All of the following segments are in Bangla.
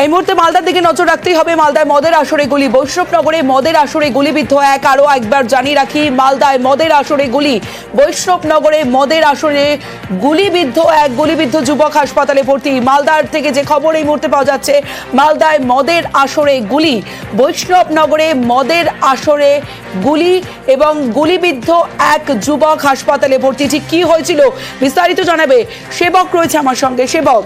এই মুহূর্তে মালদার দিকে নজর রাখতেই হবে। মালদায় মদের আসরে গুলি, বৈষ্ণবনগরে মদের আসরে গুলিবিদ্ধ এক। আরো একবার জানিয়ে রাখি, মালদায় মদের আসরে গুলি, বৈষ্ণবনগরে মদের আসরে গুলিবিদ্ধ এক। গুলিবিদ্ধ যুবক হাসপাতালে ভর্তি। মালদার থেকে যে খবর এই মুহূর্তে পাওয়া যাচ্ছে, মালদায় মদের আসরে গুলি, বৈষ্ণবনগরে মদের আসরে গুলি এবং গুলিবিদ্ধ এক যুবক হাসপাতালে ভর্তি। ঠিক কি হয়েছিল বিস্তারিত জানাবে সেবক, রয়েছে আমার সঙ্গে। সেবক,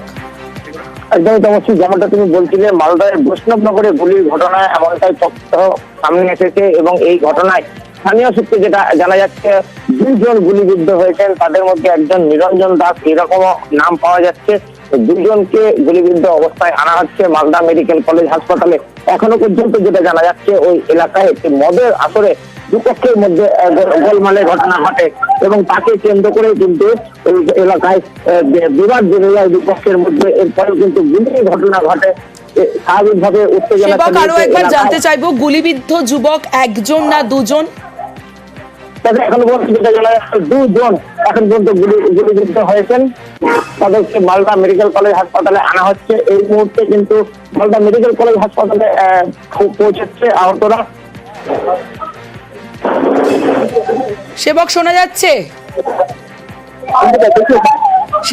একদমই তমস্বী, যেমনটা তুমি বলছিলে, মালদায় বৈষ্ণবনগরে গুলির ঘটনায় এমনটাই তথ্য সামনে এসেছে এবং এই ঘটনায় স্থানীয় সূত্রে যেটা জানা যাচ্ছে, দুজন গুলিবিদ্ধ হয়েছেন। তাদের মধ্যে একজন নিরঞ্জন দাস, এরকমও নাম পাওয়া যাচ্ছে। দুজনকে গুলিবিদ্ধ অবস্থায় আনা হচ্ছে মালদা মেডিকেল কলেজ হাসপাতালে। এখনো পর্যন্ত যেটা জানা যাচ্ছে, ওই এলাকায় একটি মদের আসরে দুপক্ষের মধ্যে গোলমালের ঘটনা ঘটে এবং তাকে কেন্দ্র করে কিন্তু ওই এলাকায় বিবাদ বেড়ে যায় দুপক্ষের মধ্যে। এরপরে কিন্তু গুলির ঘটনা ঘটে। স্বাভাবিকভাবে উত্তেজনা। আরো একবার জানতে চাইবো, গুলিবিদ্ধ যুবক একজন না দুজন? তবে এখন পর্যন্ত যেটা জানা যাচ্ছে, দুজন এখন পর্যন্ত গুলিবিদ্ধ হয়েছেন। তাদেরকে মালদা মেডিকেল কলেজ হাসপাতালে আনা হচ্ছে। এই মুহূর্তে কিন্তু মালদা মেডিকেল কলেজ হাসপাতালে পৌঁছেছে আহতরা। সেবক, শোনা যাচ্ছে?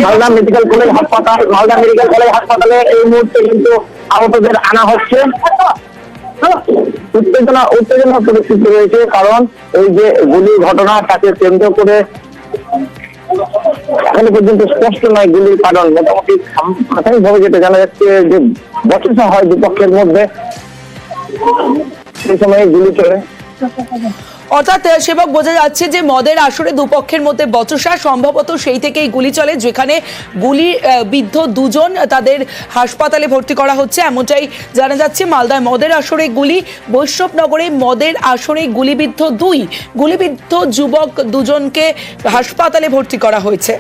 মালদা মেডিকেল কলেজ হাসপাতালে এই মুহূর্তে কিন্তু আহতদের আনা হচ্ছে। উত্তেজনা পরিস্থিতি রয়েছে, কারণ এই যে গুলির ঘটনা, তাকে কেন্দ্র করে এখনো পর্যন্ত স্পষ্ট নয় গুলির কারণ। মোটামুটি প্রাথমিকভাবে যেটা জানা যাচ্ছে যে বচসা হয় দুপক্ষের মধ্যে, সেই সময় গুলি চলে। অর্থাৎ সেবক, বোঝা যাচ্ছে যে মদের আসরে দুপক্ষের মধ্যে বচসা, সম্ভবত সেই থেকেই গুলি চলে, যেখানে গুলি বিদ্ধ দুজন, তাদের হাসপাতালে ভর্তি করা হচ্ছে এমনটাই জানা যাচ্ছে। মালদায় মদের আসরে গুলি, বৈষ্ণবনগরে মদের আসরে গুলিবিদ্ধ যুবক দুজনকে হাসপাতালে ভর্তি করা হয়েছে।